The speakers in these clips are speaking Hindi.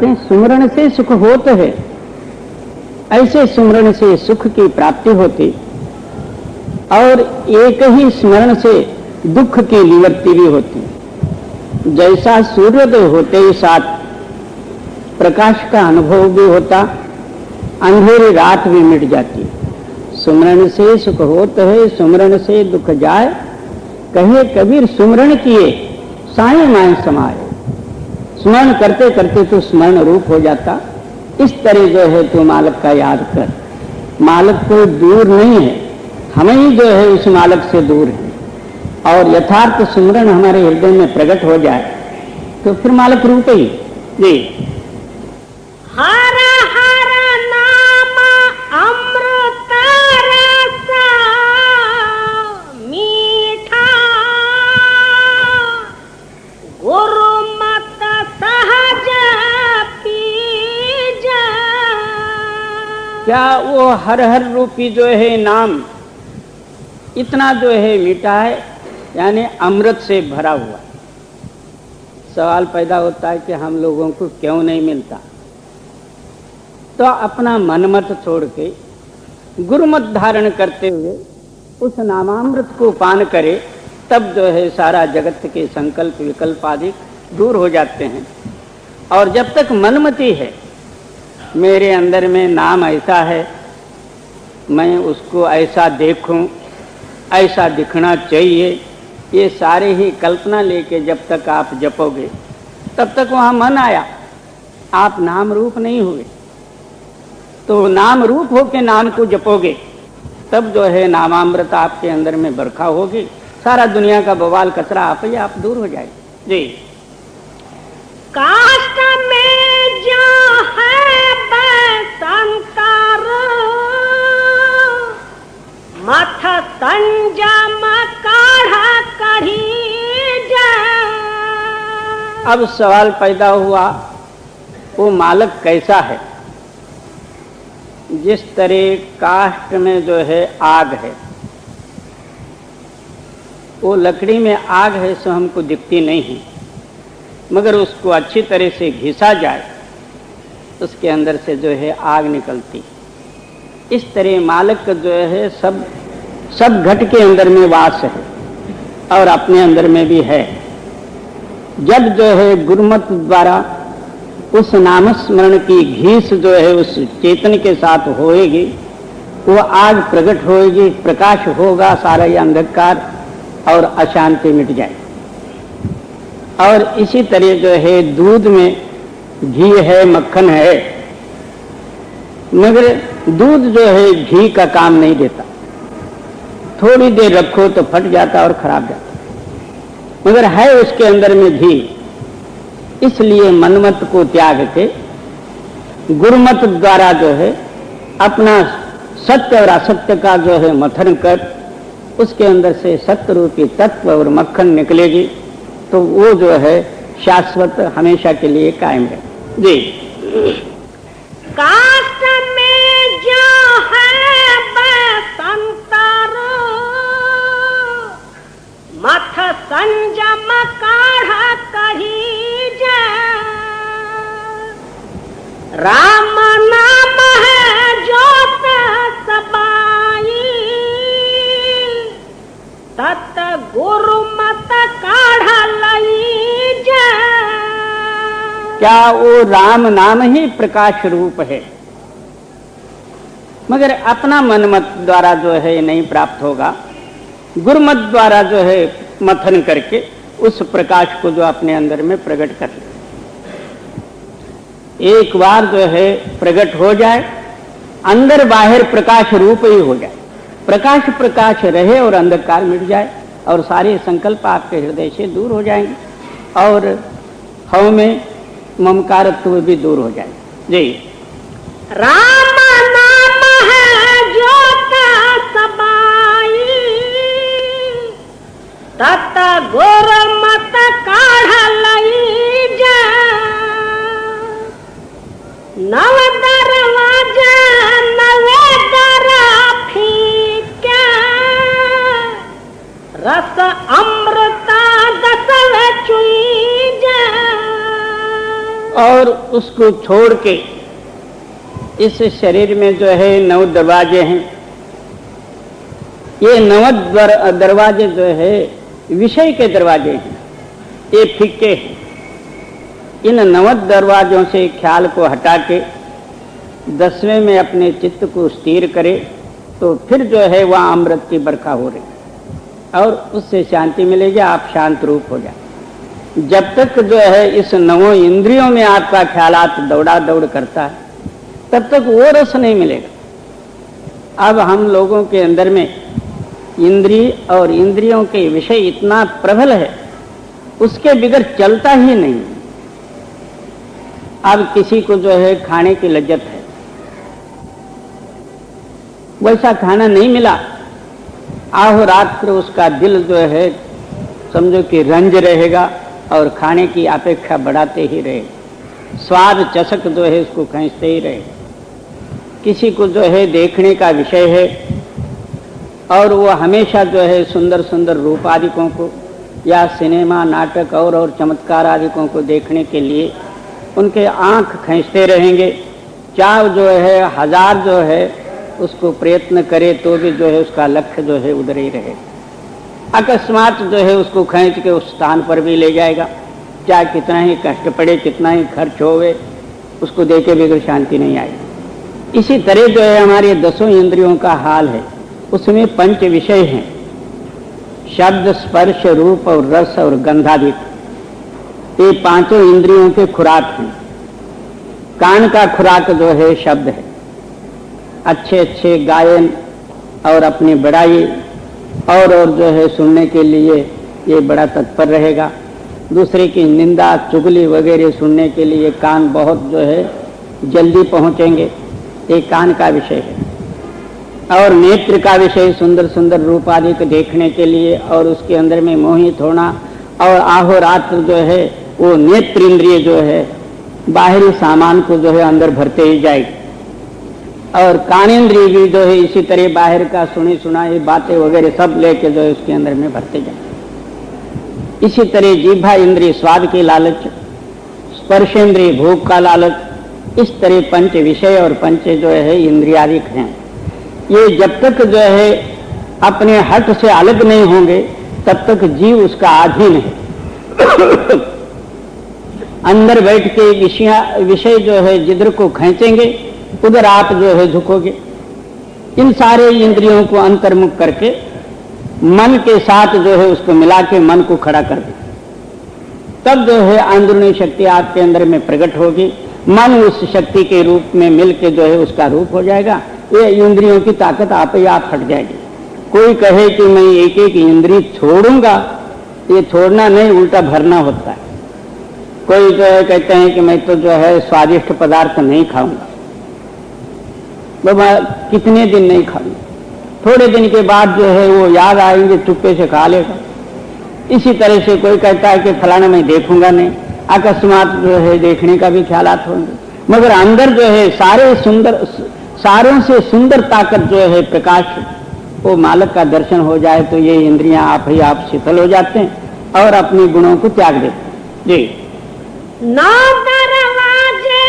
सुमरण से सुख होत है, ऐसे सुमरण से सुख की प्राप्ति होती और एक ही स्मरण से दुख की निवृत्ति भी होती। जैसा सूर्योदय होते ही साथ प्रकाश का अनुभव भी होता, अंधेरी रात भी मिट जाती। सुमरण से सुख होत है, सुमरण से दुख जाए, कहे कबीर सुमरण किए साई माय समाए। स्मरण करते करते तो स्मरण रूप हो जाता। इस तरह जो है तो मालिक का याद कर। मालिक कोई दूर नहीं है, हम ही जो है उस मालिक से दूर है। और यथार्थ सुमरण हमारे हृदय में प्रकट हो जाए तो फिर मालिक रूप ही जी। हर हर नाम अमृत रस मीठा, गुरुमत सहज पीजा। क्या वो हर हर रूपी जो है नाम इतना जो है मीठा है, यानी अमृत से भरा हुआ। सवाल पैदा होता है कि हम लोगों को क्यों नहीं मिलता। तो अपना मनमत छोड़ के गुरुमत धारण करते हुए उस नामामृत को पान करे, तब जो है सारा जगत के संकल्प विकल्प आदि दूर हो जाते हैं। और जब तक मनमति है, मेरे अंदर में नाम ऐसा है, मैं उसको ऐसा देखूं, ऐसा दिखना चाहिए, ये सारे ही कल्पना लेके जब तक आप जपोगे तब तक वहाँ मन आया, आप नाम रूप नहीं हुए। तो नाम रूप हो के नाम को जपोगे तब जो है नामामृत आपके अंदर में बरखा होगी, सारा दुनिया का बवाल कचरा आप ही आप दूर हो जाएगी जी। काष्ठ में जो है बसंतर, मथ संजम काढ़ा कढ़ी जा। अब सवाल पैदा हुआ, वो मालिक कैसा है? जिस तरह काष्ठ में जो है आग है, वो लकड़ी में आग है सो हमको दिखती नहीं है, मगर उसको अच्छी तरह से घिसा जाए उसके अंदर से जो है आग निकलती। इस तरह मालिक जो है सब घट के अंदर में वास है और अपने अंदर में भी है। जब जो है गुरुमत द्वारा उस नामस्मरण की घीस जो है उस चेतन के साथ होएगी, वो आग प्रकट होएगी, प्रकाश होगा, सारा ये अंधकार और अशांति मिट जाए। और इसी तरह जो है दूध में घी है, मक्खन है, मगर दूध जो है घी का काम नहीं देता। थोड़ी देर रखो तो फट जाता और खराब जाता, मगर है उसके अंदर में घी। इसलिए मनमत को त्याग के गुरुमत द्वारा जो है अपना सत्य और असत्य का जो है मंथन कर उसके अंदर से सत्य रूपी तत्व और मक्खन निकलेगी, तो वो जो है शाश्वत हमेशा के लिए कायम है जी। काष्ठ में जो है बसंतर, मथ संजम काढ़ा कढ़ी जा। राम नाम है ज्योत समाई, तत् गुरुमत काढ़ा लई जा। क्या वो राम नाम ही प्रकाश रूप है? मगर अपना मनमत द्वारा जो है नहीं प्राप्त होगा। गुरुमत द्वारा जो है मंथन करके उस प्रकाश को जो अपने अंदर में प्रकट कर ले। एक बार जो है प्रकट हो जाए, अंदर बाहर प्रकाश रूप ही हो जाए, प्रकाश प्रकाश रहे और अंधकार मिट जाए और सारे संकल्प आपके हृदय से दूर हो जाएंगे और हव में ममकारत्व भी दूर हो जाए जी। राम नाम है ज्योत समाई, तत् गुरुमत काढ़ा लई जा। नव दरवाजा नवे दर फीका, रस अमृता दसवे चुई जा। और उसको छोड़ के इस शरीर में जो है 9 दरवाजे हैं। ये 9 दरवाजे जो है विषय के दरवाजे हैं, ये फिक्के हैं। इन 9 दरवाजों से ख्याल को हटा के 10वें में अपने चित्त को स्थिर करे तो फिर जो है वह अमृत की बरखा हो रही और उससे शांति मिलेगी, आप शांत रूप हो जाए। जब तक जो है इस 9 इंद्रियों में आपका ख्यालात दौड़ा दौड़ करता है तब तक वो रस नहीं मिलेगा। अब हम लोगों के अंदर में इंद्रिय और इंद्रियों के विषय इतना प्रबल है, उसके बिगड़ चलता ही नहीं। अब किसी को जो है खाने की लज्जत है, वैसा खाना नहीं मिला, आहो रात्र उसका दिल जो है समझो कि रंज रहेगा और खाने की अपेक्षा बढ़ाते ही रहेगा, स्वाद चसक जो है उसको खींचते ही रहेगा। किसी को जो है देखने का विषय है और वो हमेशा जो है सुंदर सुंदर रूप आदिकों को या सिनेमा नाटक और चमत्कार आदिकों को देखने के लिए उनके आंख खींचते रहेंगे, चाहे जो है 1000 जो है उसको प्रयत्न करे तो भी जो है उसका लक्ष्य जो है उधर ही रहेगा। अकस्मात जो है उसको खींच के उस स्थान पर भी ले जाएगा, चाहे कितना ही कष्ट पड़े, कितना ही खर्च होवे, उसको देखे बगैर शांति नहीं आएगी। इसी तरह जो है हमारे 10 इंद्रियों का हाल है, उसमें 5 विषय हैं, शब्द स्पर्श रूप और रस और गंधादि। ये 5 इंद्रियों के खुराक हैं। कान का खुराक जो है शब्द है, अच्छे अच्छे गायन और अपनी बड़ाई और जो है सुनने के लिए ये बड़ा तत्पर रहेगा। दूसरे की निंदा चुगली वगैरह सुनने के लिए कान बहुत जो है जल्दी पहुंचेंगे, ये कान का विषय है। और नेत्र का विषय सुंदर सुंदर रूप आदि को देखने के लिए और उसके अंदर में मोहित होना, और आहोरात्र जो है वो नेत्र इंद्रिय जो है बाहरी सामान को जो है अंदर भरते ही जाएगी, और कानेन्द्रिय भी जो है इसी तरह बाहर का सुनी सुनाई बातें वगैरह सब लेके जो है उसके अंदर में भरते जाए। इसी तरह जीभा इंद्रिय स्वाद की लालच, स्पर्शेंद्रिय भोग का लालच, इस तरह 5 विषय और 5 जो है इंद्रियादिक हैं। ये जब तक जो है अपने हट से अलग नहीं होंगे तब तक जीव उसका अधीन है। अंदर बैठ के विषय जो है जिधर को खींचेंगे उधर आप जो है झुकोगे। इन सारे इंद्रियों को अंतर्मुख करके मन के साथ जो है उसको मिला के मन को खड़ा कर दे, तब जो है अंदरूनी शक्ति आपके अंदर में प्रकट होगी। मन उस शक्ति के रूप में मिल के जो है उसका रूप हो जाएगा। ये इंद्रियों की ताकत आप ही आप हट जाएगी। कोई कहे कि मैं एक एक इंद्रिय छोड़ूंगा, ये छोड़ना नहीं, उल्टा भरना होता है। कोई जो है कहते हैं कि मैं तो जो है स्वादिष्ट पदार्थ नहीं खाऊंगा, बाबा कितने दिन नहीं खाऊंगा, थोड़े दिन के बाद जो है वो याद आएंगे, चुप्पे से खा लेगा। इसी तरह से कोई कहता है कि फलाना मैं देखूंगा नहीं, अकस्मात जो है देखने का भी ख्यालात होंगे, मगर अंदर जो है सारों से सुंदर ताकत जो है प्रकाश, वो मालक का दर्शन हो जाए तो ये इंद्रियां आप ही आप शीतल हो जाते हैं और अपने गुणों को त्याग देते हैं। जी। 9 दरवाजे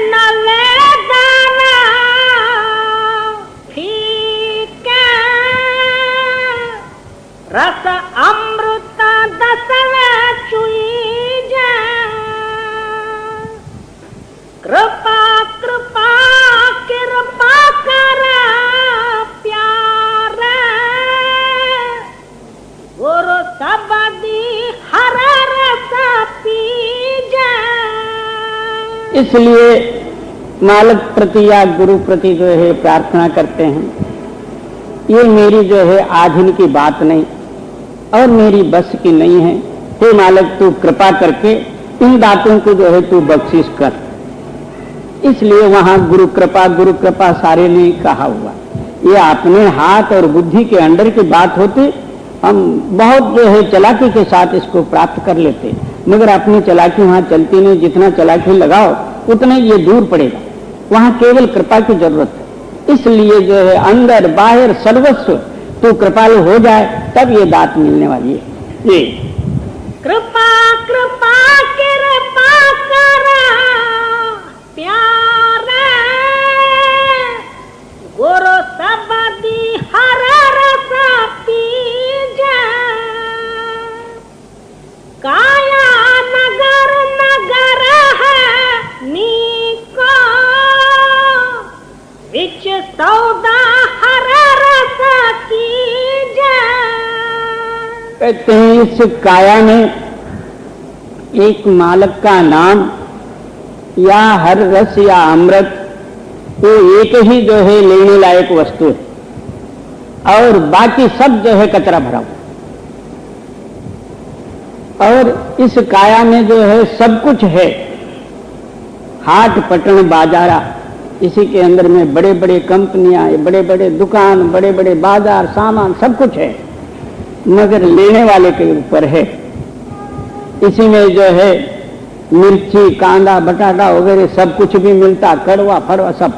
9 दाना फीका, रस अमृत 10 चुई जा, कृपा कृपा कृपा कर प्यारा, गुरु सबदी हर रस पी जा। इसलिए मालक प्रति या गुरु प्रति जो है प्रार्थना करते हैं, ये मेरी जो है आधीन की बात नहीं और मेरी बस की नहीं है। हे मालक, तू कृपा करके इन बातों को जो है तू बख्शिश कर। इसलिए वहां गुरु कृपा सारे ने कहा हुआ। ये अपने हाथ और बुद्धि के अंडर की बात होती, हम बहुत जो है चालाकी के साथ इसको प्राप्त कर लेते, मगर अपनी चालाकी वहां चलती नहीं। जितना चालाकी लगाओ उतना ये दूर पड़ेगा, वहां केवल कृपा की जरूरत है। इसलिए जो है अंदर बाहर सर्वस्व तो कृपालु हो जाए तब ये दात मिलने वाली है। ये कृपा कृपा कृपा करा कहते हैं इस काया में एक मालक का नाम या हर रस या अमृत वो एक ही जो है लेने लायक वस्तु है और बाकी सब जो है कचरा भरा हुआ। और इस काया में जो है सब कुछ है, हाट पटन बाजारा, इसी के अंदर में बड़े बड़े कंपनियां, बड़े बड़े दुकान, बड़े बड़े बाजार, सामान सब कुछ है, मगर लेने वाले के ऊपर है। इसी में जो है मिर्ची, कांदा, बटाटा वगैरह सब कुछ भी मिलता, कड़वा फड़वा सब,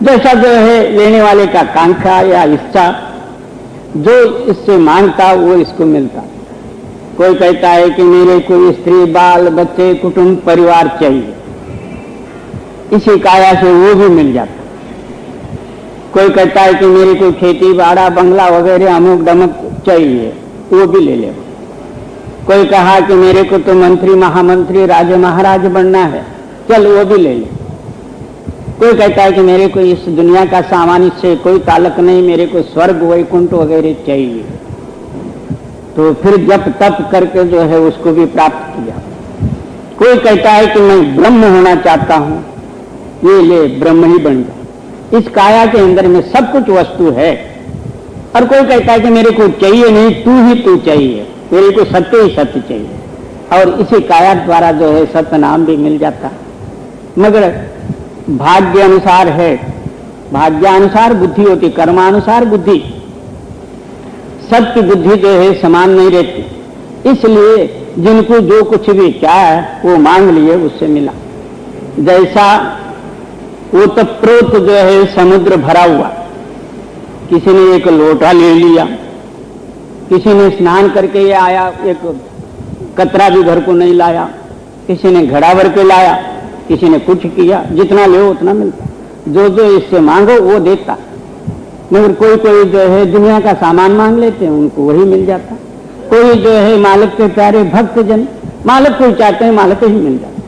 जैसा जो है लेने वाले का कांक्षा या इच्छा, जो इससे मांगता वो इसको मिलता। कोई कहता है कि मेरे को स्त्री, बाल बच्चे, कुटुंब, परिवार चाहिए, इसी काया से वो भी मिल जाता। कोई कहता है कि मेरे को खेती बाड़ा, बंगला वगैरह अमुक डमक चाहिए, वो भी ले ले। कोई कहा कि मेरे को तो मंत्री, महामंत्री, राजा महाराज बनना है, चल वो भी ले ले। कोई कहता है कि मेरे को इस दुनिया का सामान, इससे कोई ताल्लुक नहीं, मेरे को स्वर्ग वैकुंठ वगैरह चाहिए, तो फिर जप तप करके जो है उसको भी प्राप्त किया। कोई कहता है कि मैं ब्रह्म होना चाहता हूं, ये ले ब्रह्म ही बन जा। इस काया के अंदर में सब कुछ वस्तु है। और कोई कहता है कि मेरे को चाहिए नहीं, तू ही तू चाहिए, मेरे को सत्य ही सत्य चाहिए। और इसी काया द्वारा जो है सत्य नाम भी मिल जाता। मगर भाग्य अनुसार है, भाग्यानुसार बुद्धि होती, कर्मानुसार बुद्धि। सबकी बुद्धि जो है समान नहीं रहती, इसलिए जिनको जो कुछ भी चाहे वो मांग लिए, उससे मिला। जैसा वो तो प्रोत जो है समुद्र भरा हुआ, किसी ने एक लोटा ले लिया, किसी ने स्नान करके ये आया, एक कतरा भी घर को नहीं लाया, किसी ने घड़ा भर के लाया, किसी ने कुछ किया, जितना ले उतना मिलता, जो जो इससे मांगो वो देता। मगर कोई कोई जो है दुनिया का सामान मांग लेते हैं, उनको वही मिल जाता। कोई जो है मालिक के प्यारे भक्त जन, मालिक को चाहते हैं, मालिक ही मिल जाता।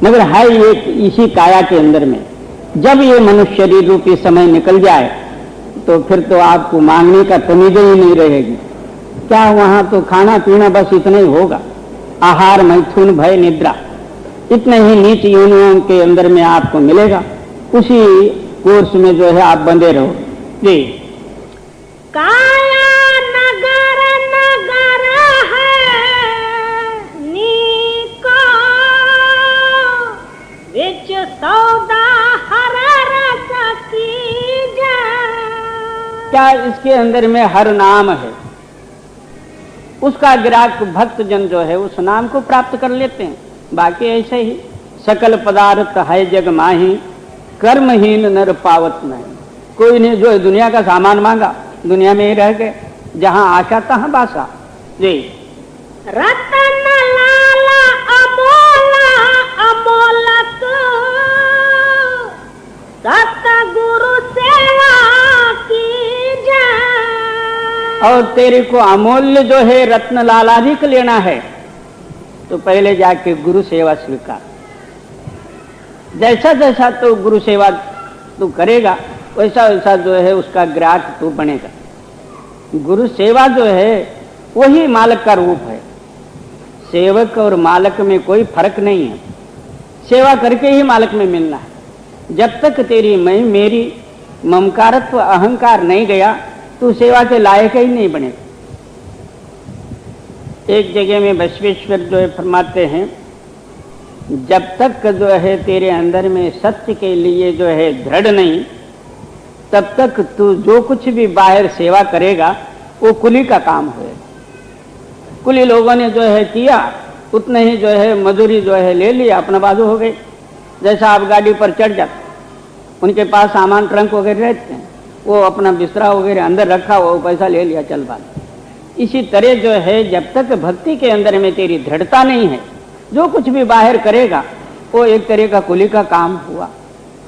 मगर है ये इसी काया के अंदर में। जब ये मनुष्य शरीर रूपी समय निकल जाए तो फिर तो आपको मांगने का तमीज ही नहीं रहेगी। क्या वहां तो खाना पीना बस इतना ही होगा, आहार, मैथुन, भय, निद्रा, इतने ही नीच योनियों के अंदर में आपको मिलेगा। उसी कोर्स में जो है आप बंधे रहो जी। काया नगर नगर है नीको, विच सौदा हर रस कीजे। क्या इसके अंदर में हर नाम है, उसका ग्राहक भक्त जन जो है उस नाम को प्राप्त कर लेते हैं। बाकी ऐसे ही सकल पदार्थ है जग माही, कर्महीन नर पावत नहीं। कोई ने जो दुनिया का सामान मांगा, दुनिया में ही रह गए, जहां आशा तहां बासा जी। रतन लाला अमोला अमोलक, सतगुरु सेवा कीजे। और तेरे को अमूल्य जो है रत्न लालाधिक लेना है तो पहले जाके गुरु सेवा स्वीकार। जैसा जैसा तो गुरु सेवा तू करेगा वैसा वैसा जो है उसका ग्राहक तू बनेगा। गुरु सेवा जो है वही मालिक का रूप है। सेवक और मालिक में कोई फर्क नहीं है, सेवा करके ही मालिक में मिलना है। जब तक तेरी मैं मेरी ममकारत्व अहंकार नहीं गया तू सेवा के लायक ही नहीं बनेगा। एक जगह में बसवेश्वर जो है फरमाते हैं, जब तक जो है तेरे अंदर में सत्य के लिए जो है दृढ़ नहीं, तब तक तू जो कुछ भी बाहर सेवा करेगा वो कुली का काम होएगा। कुली लोगों ने जो है किया उतने ही जो है मजूरी जो है ले लिया, अपना बाजू हो गई। जैसा आप गाड़ी पर चढ़ जाते, उनके पास सामान ट्रंक वगैरह रहते हैं, वो अपना बिस्तरा वगैरह अंदर रखा, वो पैसा ले लिया, चल बात। इसी तरह जो है जब तक भक्ति के अंदर में तेरी दृढ़ता नहीं है, जो कुछ भी बाहर करेगा वो एक तरह का कुली का काम हुआ,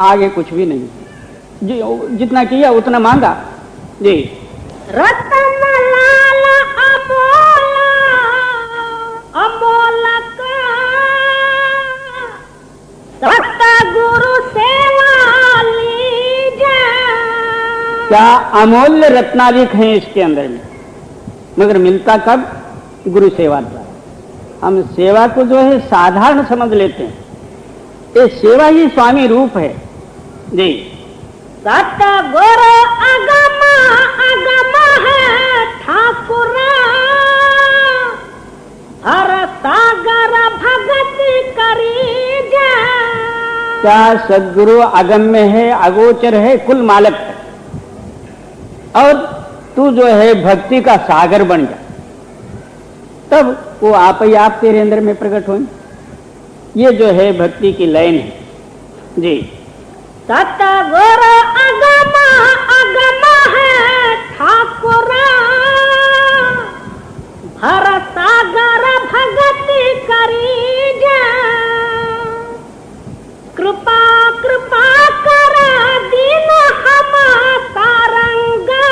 आगे कुछ भी नहीं है। जितना किया उतना मांगा जी। रतन लाला अमोला अमोलक, सतगुरु सेवा लीजे। क्या अमूल्य रत्नाधिक हैं इसके अंदर में। मगर मिलता कब? गुरु सेवा द्वारा। हम सेवा को जो है साधारण समझ लेते हैं, ये सेवा ही स्वामी रूप है जी। सतगुरु अगम अगम है ठाकुरा, हर सागर भगति करी जा। क्या सदगुरु अगम्य है, अगोचर है, कुल मालक है, और तू जो है भक्ति का सागर बन जा, तब वो आप ही आप तेरे अंदर में प्रकट होंगे। ये जो है भक्ति की लाइन है जी। सतगुरु अगम अगम है ठाकुरा, हर सागर भगति करी जा। कृपा कृपा कर दीन हम तारंगा,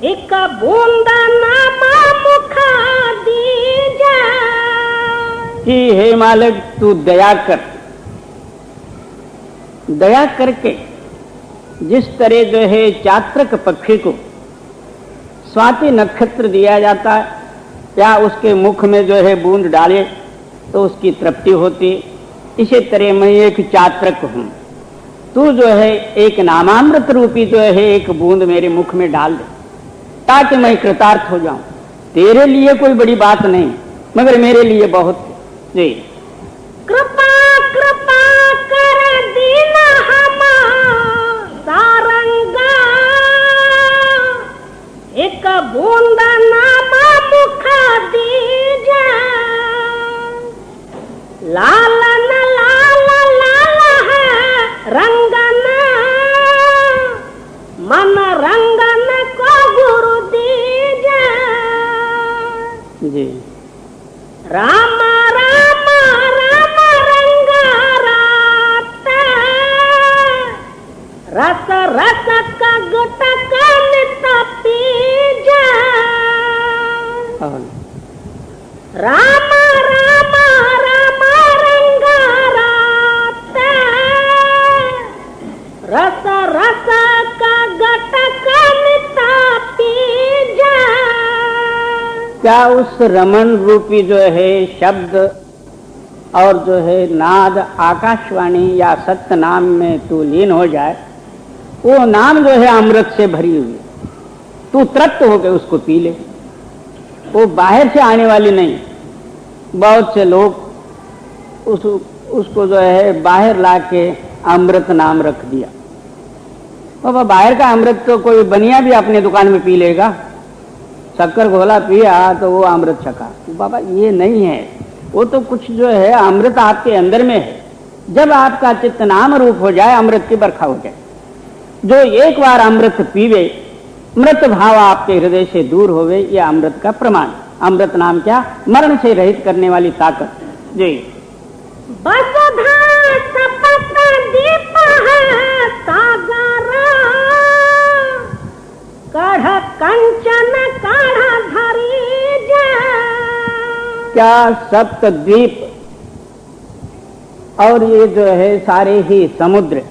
एक बूंद नाम मुख दीजा। कि हे मालिक तू दया कर, दया करके जिस तरह जो है चात्रक पक्षी को स्वाति नक्षत्र दिया जाता है, या उसके मुख में जो है बूंद डाले तो उसकी तृप्ति होती है, इसी तरह मैं एक चात्रक हूं। तू जो है एक नामामृत रूपी जो है एक बूंद मेरे मुख में डाल दे, ताकि मैं कृतार्थ हो जाऊं। तेरे लिए कोई बड़ी बात नहीं, मगर मेरे लिए बहुत जी। कृपा कृपा कर दीन हम सारंगा, एक बूंद नाम मुख दीजा। लालन लाल लाल है रंगन, मन रंगन को गुरु दीजा जी। राम राम राम रंग रात, रस रस का गुटक नित पीजा। राम राम राम रंग रात, रस रस का गुटक नित पीजा। क्या उस रमन रूपी जो है शब्द और जो है नाद आकाशवाणी या सत्य नाम में तू लीन हो जाए, वो नाम जो है अमृत से भरी हुई, तू तृप्त होकर उसको पी ले, वो बाहर से आने वाली नहीं। बहुत से लोग उसको जो है बाहर लाके अमृत नाम रख दिया। बाबा बाहर का अमृत तो कोई बनिया भी अपने दुकान में पी लेगा, शक्कर घोला पिया तो वो अमृत छका। बाबा ये नहीं है, वो तो कुछ जो है अमृत आपके अंदर में है। जब आपका चित्त नाम रूप हो जाए, अमृत की बरखा हो जाए। जो एक बार अमृत पीवे, मृत भाव आपके हृदय से दूर होवे, ये अमृत का प्रमाण। अमृत नाम क्या? मरण से रहित करने वाली ताकत जी। वसुधा सपत दीप है सागरा, कढ़ कंचन काढ़ धरी जा। क्या सप्त द्वीप और ये जो है सारे ही समुद्र,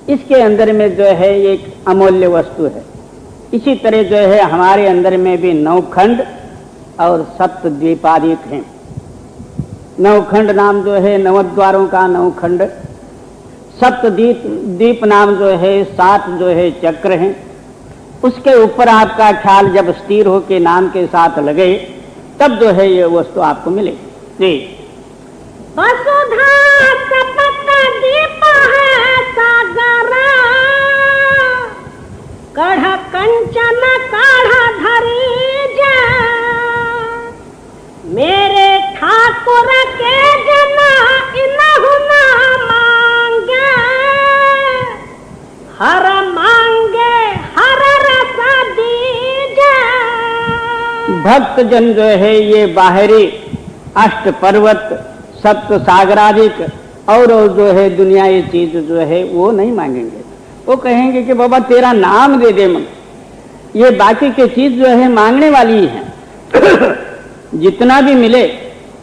इसके अंदर में जो है एक अमूल्य वस्तु है। इसी तरह जो है हमारे अंदर में भी नवखंड और सप्त द्वीपादिक हैं। नवखंड नाम जो है नवद्वारों का नवखंड, सप्त द्वीप नाम जो है 7 जो है चक्र हैं। उसके ऊपर आपका ख्याल जब स्थिर हो के नाम के साथ लगे, तब जो है ये वस्तु आपको मिलेगी जी। वसुधा सपत दीप है सागरा, कढ़ कंचन काढ़ धरी जा। मेरे ठाकुर के जना इनहु ना मांगे, हर मांगे हर रस दीजा। भक्त जन जो है ये बाहरी अष्ट पर्वत, सप्त सागरादिक और जो है दुनिया ये चीज जो है वो नहीं मांगेंगे। वो कहेंगे कि बाबा तेरा नाम दे दे मन। ये बाकी के चीज जो है मांगने वाली ही है। जितना भी मिले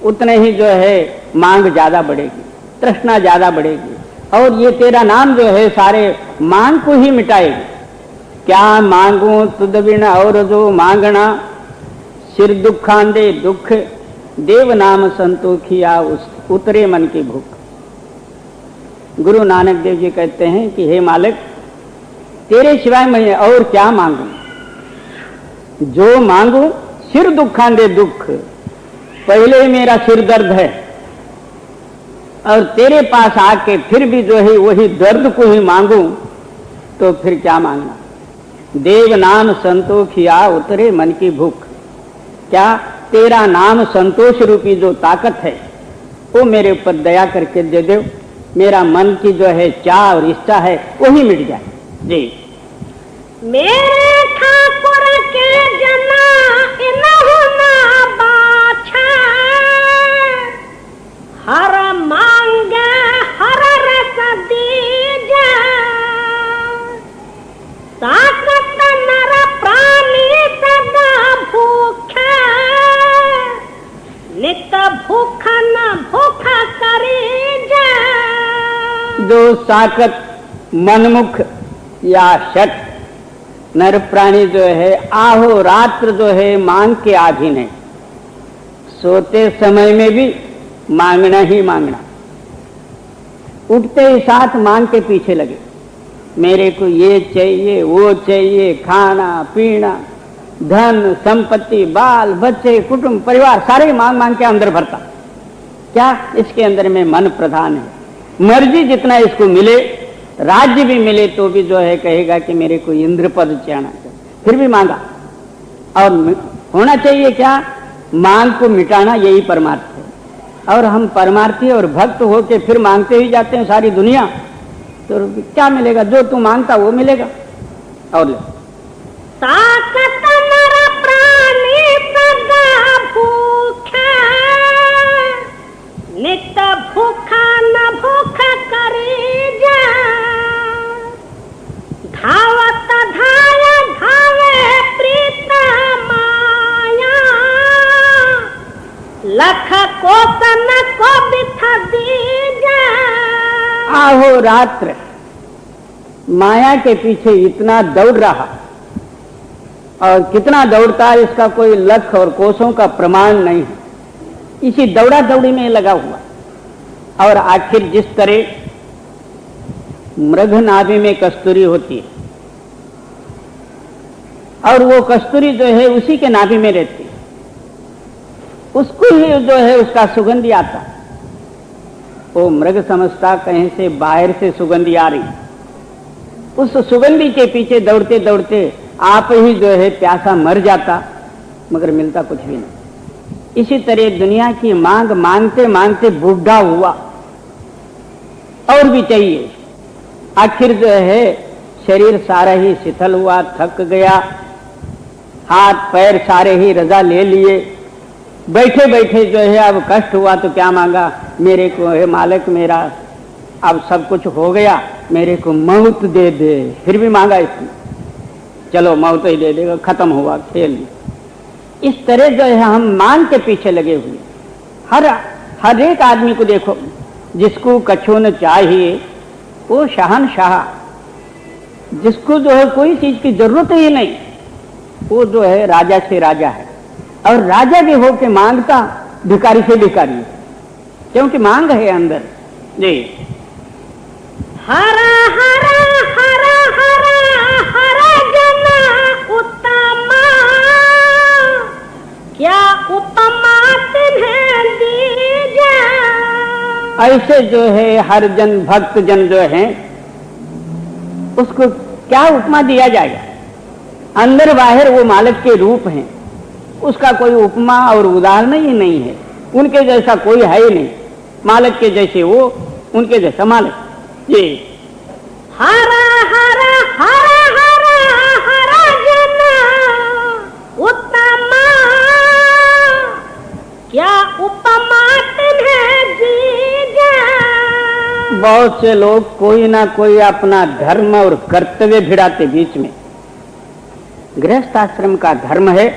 उतने ही जो है मांग ज्यादा बढ़ेगी, तृष्णा ज्यादा बढ़ेगी, और ये तेरा नाम जो है सारे मांग को ही मिटाएगी। क्या मांगू तुद बिन और जो मांगना, सिर दुखांदे दुख, देव नाम संतोखिया उतरे मन की भूख। गुरु नानक देव जी कहते हैं कि हे मालिक, तेरे सिवाय मैं और क्या मांगू, जो मांगू सिर दुखांदे दुख, पहले ही मेरा सिर दर्द है और तेरे पास आके फिर भी जो है वही दर्द को ही मांगू तो फिर क्या मांगना। देव नाम संतोखिया उतरे मन की भूख, क्या तेरा नाम संतोष रूपी जो ताकत है वो मेरे ऊपर दया करके दे दो, मेरा मन की जो है चाह और इच्छा है वही मिट जाए। जी मेरे ठाकुर के जना इनहु ना बाछा, हर मांगे हर रस दीजा, ताकत नर प्राणी सदा भूखा, नित भूखा न भूखा करी जा। जो साकत मनमुख या शठ नर प्राणी जो है आहो रात्र जो है मांग के अधीन है, सोते समय में भी मांगना ही मांगना, उठते ही साथ मांग के पीछे लगे, मेरे को ये चाहिए वो चाहिए, खाना पीना धन संपत्ति बाल बच्चे कुटुंब परिवार सारे मांग मांग के अंदर भरता। क्या इसके अंदर में मन प्रधान है, मर्जी जितना इसको मिले, राज्य भी मिले तो भी जो है कहेगा कि मेरे को इंद्र पद चाहना चाहिए, फिर भी मांगा। और होना चाहिए क्या, मांग को मिटाना, यही परमार्थ है। और हम परमार्थी और भक्त होके फिर मांगते ही जाते हैं सारी दुनिया, तो क्या मिलेगा, जो तू मांगता वो मिलेगा। और ले ताकत नर प्राणी सदा भूखा, नित भूखा न भूखा करी जा, धावत धाय धावे प्रीत माया, लख कोसन को बिथ दीजा। आहो रात्र माया के पीछे इतना दौड़ रहा और कितना दौड़ता है इसका कोई लख और कोसों का प्रमाण नहीं है, इसी दौड़ा दौड़ी में लगा हुआ। और आखिर जिस तरह मृग नाभि में कस्तूरी होती है और वो कस्तूरी जो है उसी के नाभि में रहती है, उसको ही जो है उसका सुगंधी आता, वो मृग समझता कहीं से बाहर से सुगंधी आ रही, उस सुगंधी के पीछे दौड़ते दौड़ते आप ही जो है प्यासा मर जाता, मगर मिलता कुछ भी नहीं। इसी तरह दुनिया की मांग मांगते मांगते बूढ़ा हुआ और भी चाहिए, आखिर जो है शरीर सारा ही शिथिल हुआ, थक गया, हाथ पैर सारे ही रजा ले लिए, बैठे बैठे जो है अब कष्ट हुआ तो क्या मांगा, मेरे को है मालिक मेरा अब सब कुछ हो गया, मेरे को मौत दे दे, फिर भी मांगा इसने, चलो मौत ही दे देगा, खत्म हुआ खेल। इस तरह जो है हम मांग के पीछे लगे हुए। हर एक आदमी को देखो, जिसको कछु न चाहिए वो शहनशाह, जिसको जो है कोई चीज की जरूरत ही नहीं वो जो है राजा से राजा है, और राजा भी हो के मांगता भिखारी से भिखारी है, क्योंकि मांग है अंदर। जी हरा हरा हरा हरा हरा जना उत्तमा, क्या उपमा तुम्हें दीजा। ऐसे जो है हर जन भक्त जन जो है उसको क्या उपमा दिया जाएगा, अंदर बाहर वो मालिक के रूप हैं, उसका कोई उपमा और उदाहरण ही नहीं है, उनके जैसा कोई है ही नहीं, मालिक के जैसे वो, उनके जैसा मालिक। ये हरा हरा हरा हरा हरा जना उत्तमा, क्या उपमा तुम्हें दीजा। बहुत से लोग कोई ना कोई अपना धर्म और कर्तव्य भिड़ाते बीच में। गृहस्थ आश्रम का धर्म है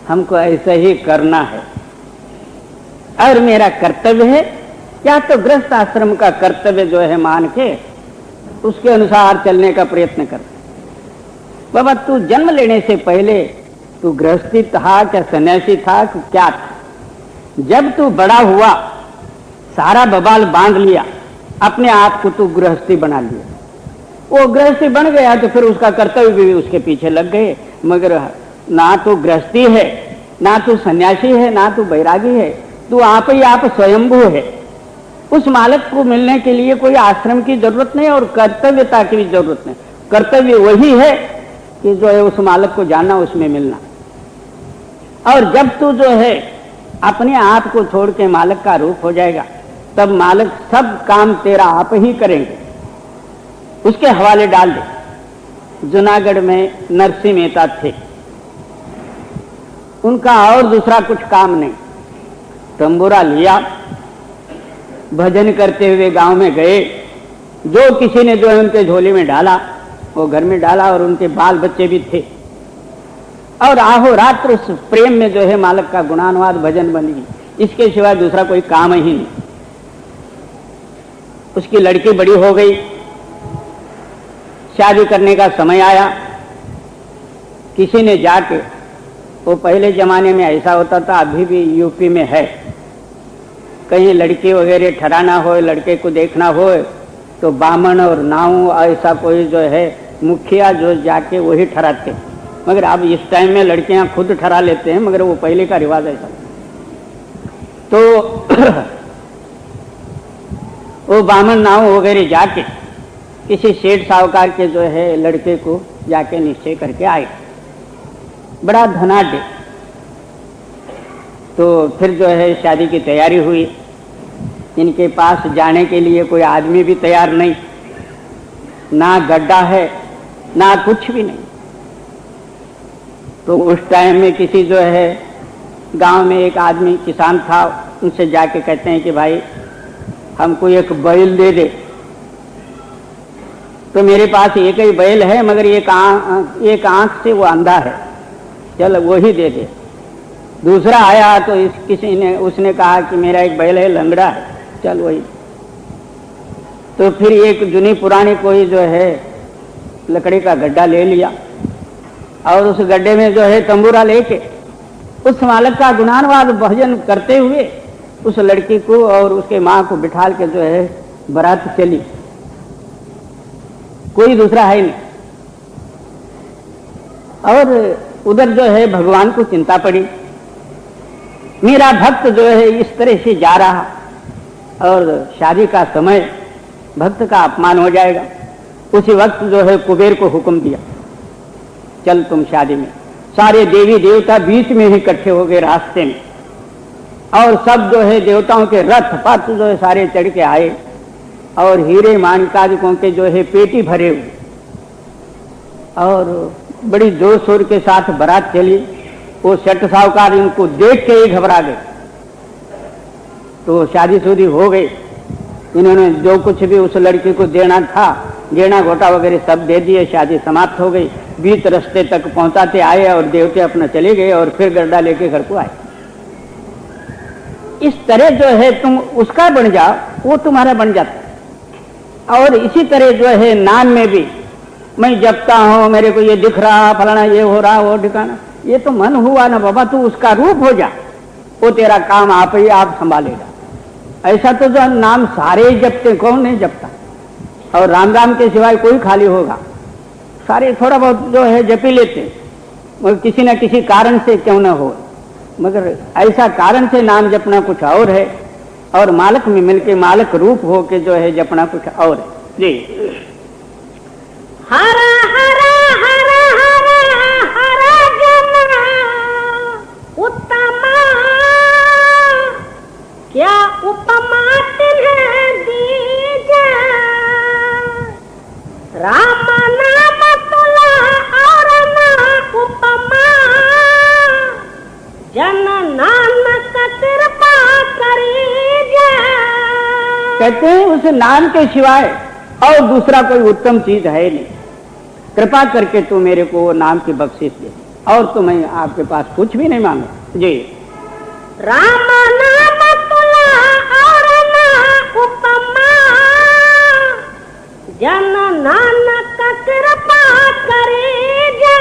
हमको ऐसा ही करना है, और मेरा कर्तव्य है या तो गृहस्थ आश्रम का कर्तव्य जो है मान के उसके अनुसार चलने का प्रयत्न कर। बाबा तू जन्म लेने से पहले तू गृहस्थी था क्या सन्यासी था क्या था? जब तू बड़ा हुआ सारा बबाल बांध लिया, अपने आप को तू गृहस्थी बना लिया। वो गृहस्थी बन गया तो फिर उसका कर्तव्य भी उसके पीछे लग गए। मगर ना तो गृहस्थी है, ना तो सन्यासी है, ना तो बैरागी है, तू आप ही आप स्वयंभू है। उस मालिक को मिलने के लिए कोई आश्रम की जरूरत नहीं और कर्तव्यता की भी जरूरत नहीं। कर्तव्य वही है कि जो है उस मालिक को जानना, उसमें मिलना। और जब तू जो है अपने आप को छोड़ के मालिक का रूप हो जाएगा, तब मालिक सब काम तेरा आप ही करेंगे, उसके हवाले डाल दे। जूनागढ़ में नरसिंह मेहता थे, उनका और दूसरा कुछ काम नहीं। तंबूरा लिया, भजन करते हुए गांव में गए। जो किसी ने जो है उनके झोले में डाला वो घर में डाला, और उनके बाल बच्चे भी थे। और आहो रात्र उस प्रेम में जो है मालिक का गुणानुवाद भजन बन गई। इसके सिवाय दूसरा कोई काम ही नहीं। उसकी लड़की बड़ी हो गई, शादी करने का समय आया। किसी ने जाके, वो पहले जमाने में ऐसा होता था, अभी भी यूपी में है, कहीं लड़की वगैरह ठहराना हो, लड़के को देखना हो तो बामन और नाऊ ऐसा कोई जो है मुखिया जो जाके वही ठहराते। मगर अब इस टाइम में लड़कियां खुद ठहरा लेते हैं, मगर वो पहले का रिवाज ऐसा। तो वो बामन नाऊ वगैरह जाके किसी सेठ साहूकार के जो है लड़के को जाके निश्चय करके आए। बड़ा धनाढ्य। तो फिर जो है शादी की तैयारी हुई। इनके पास जाने के लिए कोई आदमी भी तैयार नहीं, ना गड्ढा है ना कुछ भी नहीं। तो उस टाइम में किसी जो है गांव में एक आदमी किसान था, उनसे जाके कहते हैं कि भाई हमको एक बैल दे दे। तो मेरे पास एक ही बैल है, मगर एक आंख से वो अंधा है, चल वही दे दे। दूसरा आया तो उसने कहा कि मेरा एक बैल है, लंगड़ा है, चल वही। तो फिर एक जुनी पुरानी कोई जो है लकड़ी का गड्ढा ले लिया, और उस गड्ढे में जो है तंबूरा लेके उस मालिक का गुणानुवाद भजन करते हुए उस लड़की को और उसके माँ को बिठाल के जो है बारात चली। कोई दूसरा है नहीं। और उधर जो है भगवान को चिंता पड़ी, मेरा भक्त जो है इस तरह से जा रहा और शादी का समय, भक्त का अपमान हो जाएगा। उसी वक्त जो है कुबेर को हुक्म दिया, चल तुम शादी में। सारे देवी देवता बीच में ही इकट्ठे हो गए रास्ते में, और सब जो है देवताओं के रथ पथ जो है सारे चढ़ के आए, और हीरे माणिकादिकों के जो है पेटी भरे हुए, और बड़ी जोर शोर के साथ बारात चली। वो सेठ साहूकार इनको देख के ही घबरा गए। तो शादीशुदी हो गई। इन्होंने जो कुछ भी उस लड़की को देना था, गेना घोटा वगैरह सब दे दिए। शादी समाप्त हो गई। बीच रास्ते तक पहुंचाते आए और देवते अपना चले गए, और फिर गड्ढा लेके घर को आए। इस तरह जो है तुम उसका बन जाओ, वो तुम्हारा बन जाता। और इसी तरह जो है नाम में भी मैं जपता हूं, मेरे को ये दिख रहा, फलाना ये हो रहा, वो ठिकाना, ये तो मन हुआ ना बाबा, तू उसका रूप हो जा, वो तेरा काम आप ही आप संभालेगा। ऐसा तो जो नाम सारे ही जपते, कौन नहीं जपता? और राम राम के सिवाय कोई खाली होगा? सारे थोड़ा बहुत जो है जपी लेते, मगर किसी न किसी कारण से क्यों न हो, मगर ऐसा कारण से नाम जपना कुछ और है, और मालिक में मिलके मालिक रूप हो के जो है जपना कुछ और है। जी हरा हरा हरा हरा हरा जना उत्तमा, क्या उपमा तिन्हें दीजा। राम नाम तुला और ना उपमा, जन नानक कृपा करीजा। कहते हैं उस नाम के सिवाय और दूसरा कोई उत्तम चीज है नहीं। कृपा करके तू मेरे को वो नाम की बख्शिश दे, और तो मैं आपके पास कुछ भी नहीं मांगा। जी राम नाम तुला और ना उपमा, जन नानक कृपा करे जा।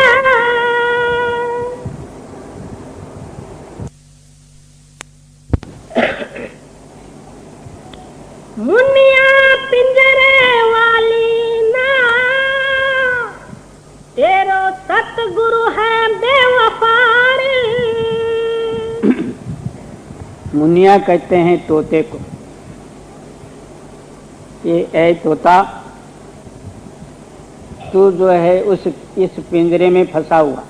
मुनिया पिंजरे वाली ना, तेरो सतगुरु है बेवफा रे। मुनिया कहते हैं तोते को, ये ऐ तोता, तू जो है इस पिंजरे में फंसा हुआ,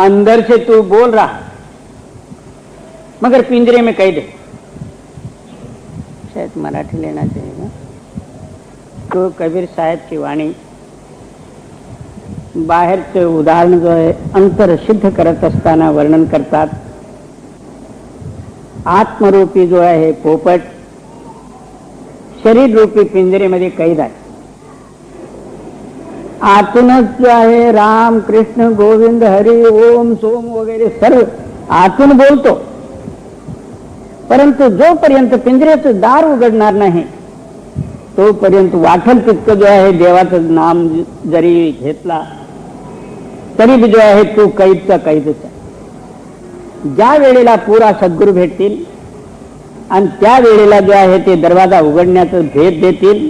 अंदर से तू बोल रहा मगर पिंजरे में कैद है। शायद मराठी लेना चाहिए ना। तो कबीर साहेब की वाणी बाहेरचे उदाहरण जो आहे अंतर सिद्ध करत असताना वर्णन करतात। आत्मरूपी जो आहे पोपट शरीर रूपी पिंजरेमध्ये कैद आहे। आतूनच जो आहे राम कृष्ण गोविंद हरी ओम सोम वगैरे सर्व आतून बोलतो, परंतु जोपर्यंत पिंजऱ्याचं दार उघडणार नाही तोपर्यंत वाटल तितकं जो आहे देवाचं नाम जरी घेतला तरी जो आहे तू कैदचा कैदच आहे। ज्या वेळेला पुरा सद्गुरू भेटतील आणि त्या वेळेला जो आहे ते दरवाजा उघडण्याचं भेद देतील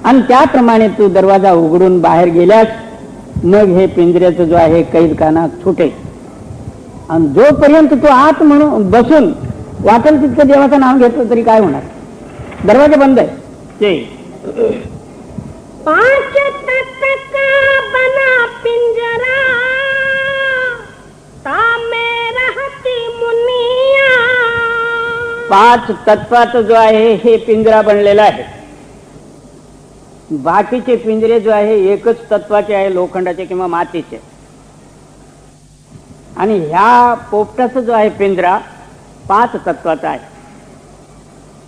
आणि त्याप्रमाणे तू दरवाजा उघडून बाहेर गेल्यास मग हे पिंजऱ्याचं जो आहे कैदखाना सुटेल। आणि जोपर्यंत तू आत म्हणून बसून वाटेल तितकं देवाचं नाव घेतलं तरी काय होणार, दरवाजा बंद आहे ते। पांच तत्व का बना पिंजरा, तामे रहती मुनिया। पाच तत्वाचं जो आहे हे पिंजरा बनलेला आहे। बाकीचे पिंजरे जो आहे एकच तत्वाचे आहे, लोखंडाचे किंवा मातीचे। आणि ह्या पोपटाचा जो आहे पिंजरा पाच तत्वाचा आहे।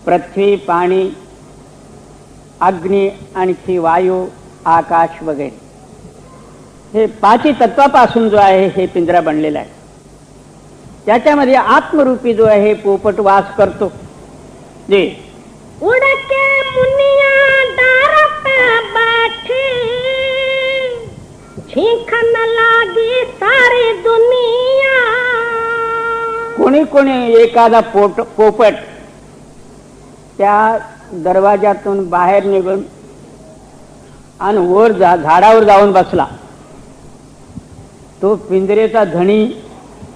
पृथ्वी, पाणी, अग्नी, आणखी वायू, आकाश वगैरे हे पाचही तत्वापासून जो आहे हे पिंजरा बनलेला आहे। त्याच्यामध्ये आत्मरूपी जो आहे पोपट वास करतो। जे उड़ के मुनिया डार पे बैठी, झींकन लागी सारी दुनिया। कोणी कोणी एखादा पोपट त्या दरवाजातून बाहेर निघून आणि वर झाडावर जाऊन बसला, तो पिंजरेचा धणी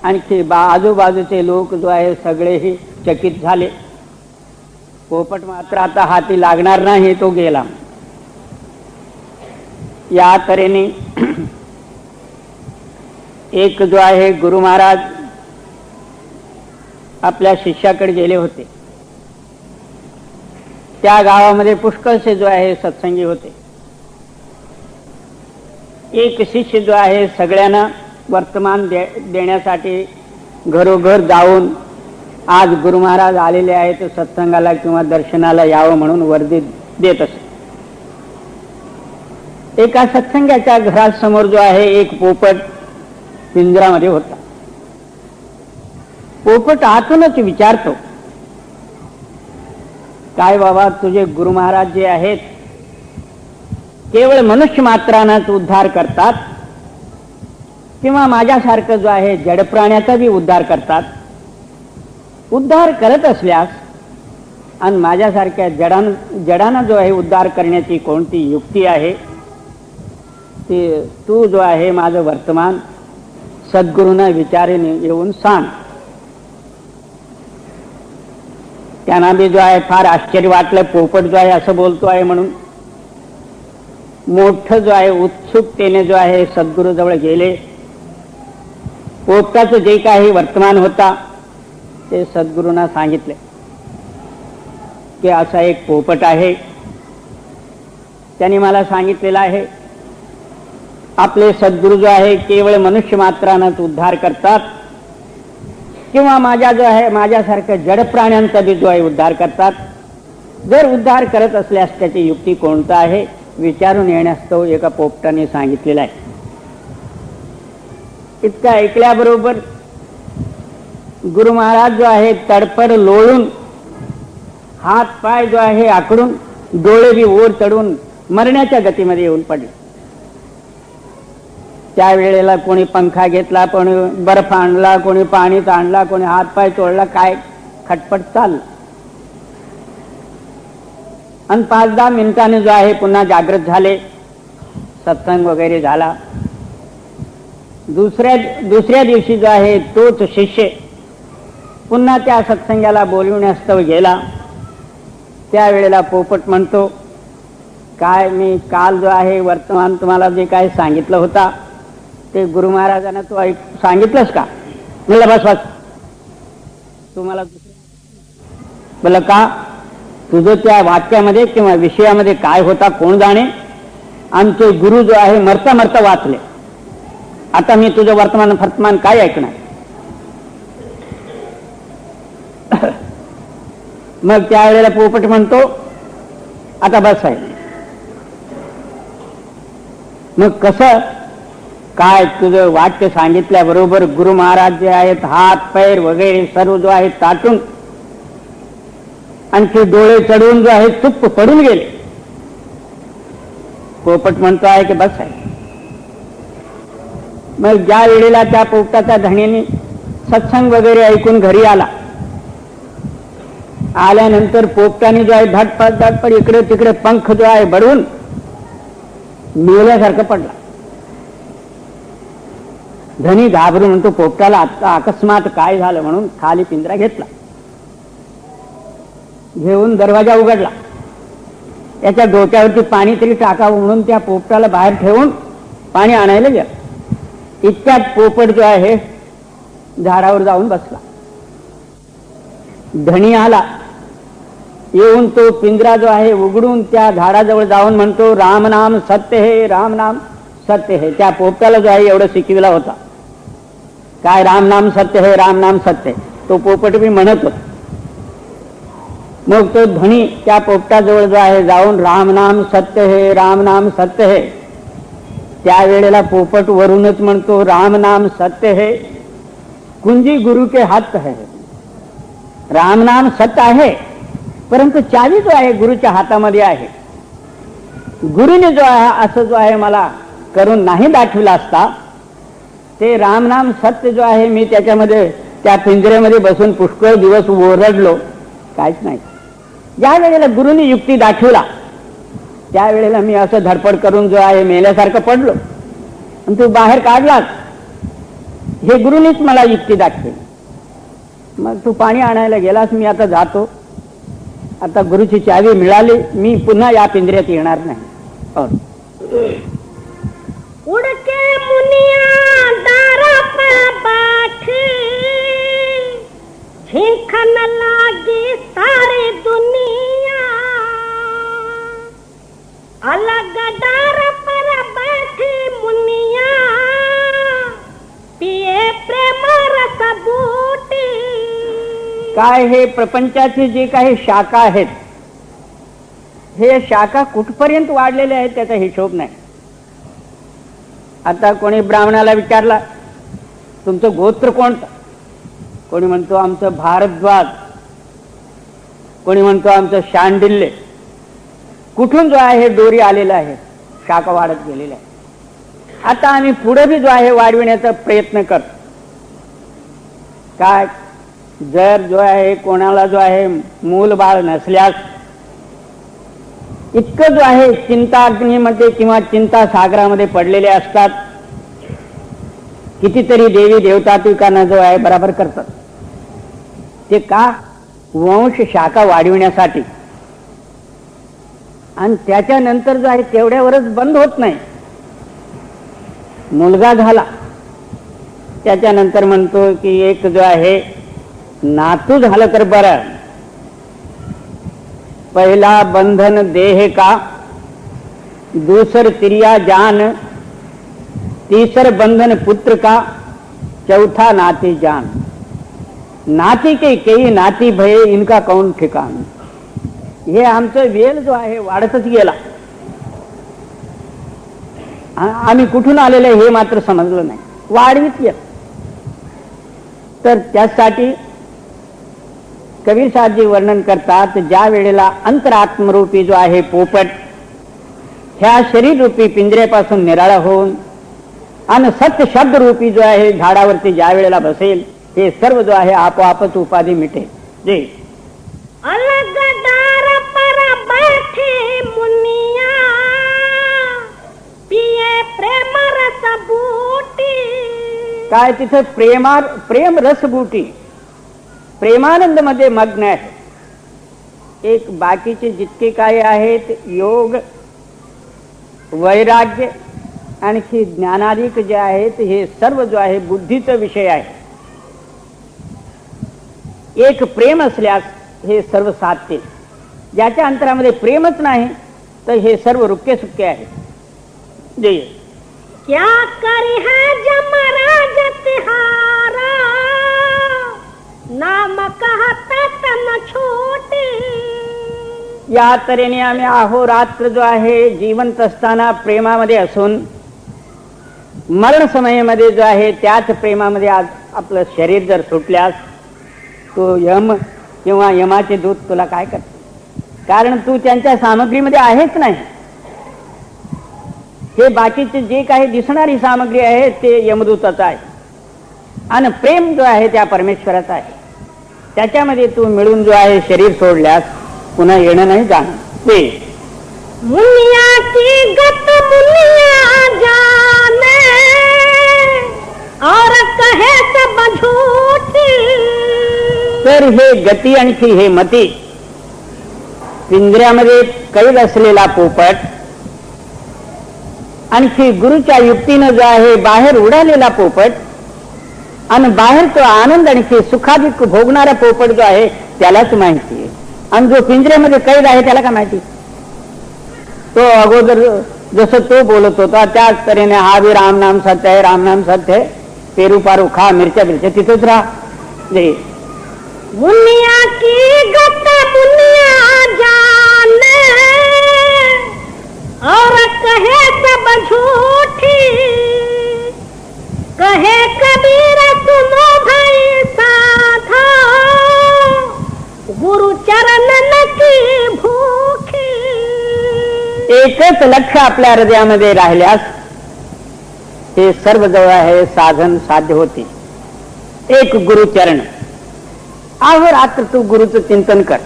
आणखी आजूबाजूचे लोक जो आहे सगळेही चकित झाले। पोपट मात्र आता हाती लागणार नाही, तो गेला। या तऱ्हेने एक जो आहे गुरु महाराज आपल्या शिष्याकडे गेले होते। त्या गावामध्ये पुष्कळसे जो आहे सत्संगी होते। एक शिष्य जो आहे सगळ्यांना वर्तमान देण्यासाठी घरोघर जाऊन आज गुरु महाराज आलेले आहेत सत्संगाला किंवा दर्शनाला यावं म्हणून वर्दी देत असे। एका सत्संगाच्या घरासमोर जो आहे एक पोपट पिंजरामध्ये होता। पोपट आतूनच विचारतो, काय बाबा तुझे गुरु महाराज जे आहेत केवळ मनुष्य मात्रांनाच उद्धार करतात किंवा माझ्यासारखं जो आहे जड प्राण्याचा बी उद्धार करतात? उद्धार करत असल्यास आणि माझ्यासारख्या जडांना जो आहे उद्धार करण्याची कोणती युक्ती आहे ते तू जो आहे माझं वर्तमान सद्गुरूंना विचारेने येऊन सांग। त्यांना बी जो आहे फार आश्चर्य वाटलं, पोपट जो आहे असं बोलतो आहे म्हणून। मोठं जो आहे उत्सुकतेने जो आहे सद्गुरू जवळ गेले। पोपटाचं जे काही वर्तमान होता ते सद्गुरूंना सांगितले की असा एक पोपट आहे, त्यांनी मला सांगितलेलं आहे आपले सद्गुरू जो आहे केवळ मनुष्य मात्रांनाच उद्धार करतात किंवा माझ्यासारख्या जड प्राण्यांचा बी जो आहे उद्धार करतात। जर उद्धार करत असल्यास त्याची युक्ती कोणता आहे विचारून येण्यास तो एका पोपटाने सांगितलेला आहे। इतकं ऐकल्याबरोबर गुरु महाराज जो आहे तडफड लोळून हात पाय जो आहे आकडून डोळे बी वर चढून मरण्याच्या गतीमध्ये येऊन पडले। त्यावेळेला कोणी पंखा घेतला, कोणी बर्फ आणला, कोणी पाणीच आणला, कोणी हात पाय तोडला, काय खटपट चालला। आणि 5-10 मिनिटांनी जो आहे पुन्हा जागृत झाले, सत्संग वगैरे झाला. दुसऱ्या दिवशी जो आहे तोच शिष्य पुन्हा त्या सत्संगाला बोलविण्यास्तव गेला. त्यावेळेला पोपट म्हणतो, काय मी काल जो आहे वर्तमान तुम्हाला जे काय सांगितलं होता ते गुरु महाराजांना तू सांगितलंस का? म्हणलं बस बस, तुम्हाला बोला का तुझं त्या वाक्यामध्ये किंवा विषयामध्ये काय होता कोण जाणे. आमचे गुरु जो आहे मरता मरता वाचले, आता मी तुझं वर्तमान काय ऐकणार. मग त्यावेळेला पोपट म्हणतो, आता बस आहे. मग कसं काय तुझं वाक्य सांगितल्याबरोबर गुरु महाराज जे आहेत हात पैर वगैरे सर्व जो आहे ताटून आणखी डोळे चढवून जो आहे चुप्प पडून गेले. पोपट म्हणतो आहे की बस आहे. मग ज्या वेळेला त्या पोपटाच्या धणीने सत्संग वगैरे ऐकून घरी आल्यानंतर पोपटाने जो आहे धडपड इकडे तिकडे पंख जो आहे बडवून मेल्यासारखं पडला. धनी घाबरून म्हणतो पोपटाला आता अकस्मात काय झालं म्हणून खाली पिंजरा घेतला, घेऊन दरवाजा उघडला. त्याच्या डोक्यावरती पाणी तरी टाकावं म्हणून त्या पोपटाला बाहेर ठेवून पाणी आणायला गेला. इतक्यात पोपट जो आहे झाडावर जाऊन बसला. धणी आला, येऊन तो पिंजरा जो आहे उघडून त्या झाडाजवळ जाऊन म्हणतो, राम नाम सत्य है, राम नाम सत्य है. त्या पोपटाला जो आहे एवढं शिकविला होता, काय राम नाम सत्य है, राम नाम सत्य है, तो पोपट मी म्हणत होता. मग तो धणी त्या पोपटाजवळ जो आहे जाऊन राम नाम सत्य है, राम नाम सत्य है. त्यावेळेला पोपट वरूनच म्हणतो, राम नाम सत्य है, कुंजी गुरु के हात है. राम नाम सत्य आहे, परंतु चावी जो आहे गुरुच्या हातामध्ये आहे. गुरुने जो आहे असं जो आहे मला करून नाही दाखविला असता, ते रामनाम सत्य जो आहे मी त्याच्यामध्ये त्या पिंजऱ्यामध्ये बसून पुष्कळ दिवस ओरडलो, काहीच नाही. ज्या वेळेला गुरुने युक्ती दाखविला त्यावेळेला मी असं धडपड करून जो आहे मेल्यासारखं पडलो आणि तू बाहेर काढलास, हे गुरुनीच मला युक्ती दाखवली. मग तू पाणी आणायला गेलास, मी आता जातो, आता गुरुची चावी मिळाली, मी पुन्हा या पिंजऱ्यात येणार नाही. उड़के मुनिया दारा पे बैठी, झिंखन लागी सारी दुनिया, अलग डार पर बैठी मुनिया, पिए प्रेम रस बूटी. काय हे प्रपंचाचे जे काही शाखा आहेत, हे शाखा कुठपर्यंत वाढलेले आहेत त्याचा हिशोब नाही. आता कोणी ब्राह्मणाला विचारला, तुमचं गोत्र कोणतं? कोणी म्हणतो आमचं भारद्वाज, कोणी म्हणतो आमचं शांडिल्य. कुठून जो आहे दोरी आलेला आहे, शाखा वाढत गेलेला आहे. आता आम्ही पुढे बी जो आहे वाढविण्याचा प्रयत्न करतो. काय जर जो आहे कोणाला जो आहे मूल बाळ नसल्यास इतकं जो आहे चिंताग्नीमध्ये किंवा चिंता सागरामध्ये पडलेले असतात. कितीतरी देवी देवता पिकांना जो आहे बराबर करतात. ते का? वंश शाखा वाढविण्यासाठी. आणि त्याच्यानंतर जो आहे तेवढ्यावरच बंद होत नाही. मुलगा झाला त्याच्यानंतर म्हणतो की एक जो आहे नातू झालं तर बरं. पहिला बंधन देह का, दूसर तिरिया जान, तीसर बंधन पुत्र का, चौथा नाती जान. नाती के कई नाती भये, इनका कौन ठिकाण. हे आमचं वेल जो आहे वाढतच गेला. आम्ही कुठून आलेलं हे मात्र समजलं नाही, वाढवीत गेलं. तर त्यासाठी कबीर साहेबजी वर्णन करतात, ज्या वेळेला अंतरात्मरूपी जो आहे पोपट ह्या शरीर रूपी पिंजऱ्यापासून निराळा होऊन आणि सत्य शब्द रूपी जो आहे झाडावरती ज्या वेळेला बसेल, हे सर्व जो आहे आपोआपच उपाधी मिटेल. जे अलग डार पर बैठी रसबूटी. काय तिथे प्रेम रसबुटी प्रेमानंद मध्ये मग्न आहे. एक बाकीचे जितके काय आहेत योग वैराग्य आणखी ज्ञानाधिक जे आहेत हे सर्व जो आहे बुद्धीचा विषय आहे. एक प्रेम असल्यास हे सर्व साधते. ज्याच्या अंतरामध्ये प्रेमच नाही तर हे सर्व रुक्के सुक्के आहे. जय क्या करी है जमराज तिहारा, नाम कहता तन छोटे. या तऱ्हेने आम्ही अहोरात्र जो आहे जिवंत असताना प्रेमामध्ये असून मरण समयामध्ये जो आहे त्याच प्रेमामध्ये आज आपलं शरीर जर सुटल्यास तो यम किंवा यमाचे दूत तुला काय करते. कारण तू त्यांच्या सामग्रीमध्ये आहेच नाही. हे बाकीचे जे काही दिसणारी सामग्री आहे ते यमदूताचं आहे आणि प्रेम जो आहे त्या परमेश्वराचा आहे. त्याच्यामध्ये तू मिळून जो आहे शरीर सोडल्यास पुन्हा येणं नाही जाणं. ते मुनिया की गत मुनिया जाने और कहे सब झूठी. तर हे गती आणखी हे मती पिंजऱ्यामध्ये कैद असलेला पोपट आणखी गुरुच्या युक्तीनं जो आहे बाहेर उडालेला पोपट आणि बाहेर तो आनंद आणखी सुखाधिक भोगणारा पोपट जो आहे त्यालाच माहिती आहे. आणि जो पिंजऱ्यामध्ये कैद आहे त्याला काय माहिती. तो अगोदर जसं तो बोलत होता त्याच तऱ्हेने हा भी राम नाम सत्य आहे, राम नाम सत्य आहे, पेरू पारू खा मिरच्या बिरच्या तिथेच राहा. मुनिया की गत मुनिया जाने और कहे सब झूठी. कहे कबीर सुनो भाई साधा, गुरु चरणन की भूखी. एकच लक्ष आपल्या हृदयामध्ये राहिल्यास हे सर्व जवळ आहे साधन साध्य होते. एक गुरुचरण. अहोरात्र तू गुरुचं चिंतन कर.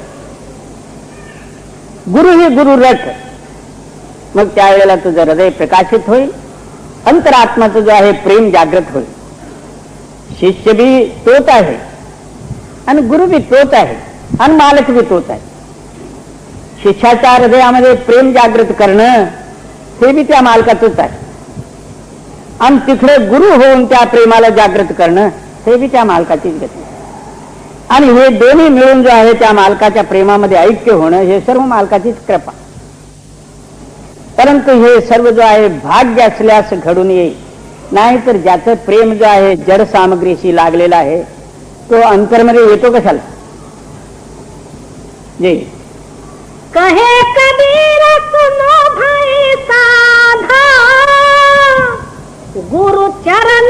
गुरु ही गुरु रथ. मग त्यावेळेला तुझं हृदय प्रकाशित होईल. अंतरात्माचं जो आहे प्रेम जागृत होईल. शिष्य बी तोच आहे आणि गुरु बी तोच आहे आणि मालक बी तोच आहे. शिष्याच्या हृदयामध्ये प्रेम जागृत करणं हे बी त्या मालकाचंच आहे आणि तिकडे गुरु होऊन त्या प्रेमाला जागृत करणं हे बी त्या मालकाचीच गती. आणि हे दोन्ही मिळून जो आहे त्या मालकाच्या प्रेमामध्ये ऐक्य होणं हे सर्व मालकाचीच कृपा. परंतु हे सर्व जो आहे भाग्य असल्यास घडून येईल. नाहीतर ज्याचं प्रेम जो आहे जड सामग्रीशी लागलेला आहे तो अंतरमध्ये येतो कशाला. जे कहे कबीर सुनो भाई साधा, गुरु चरण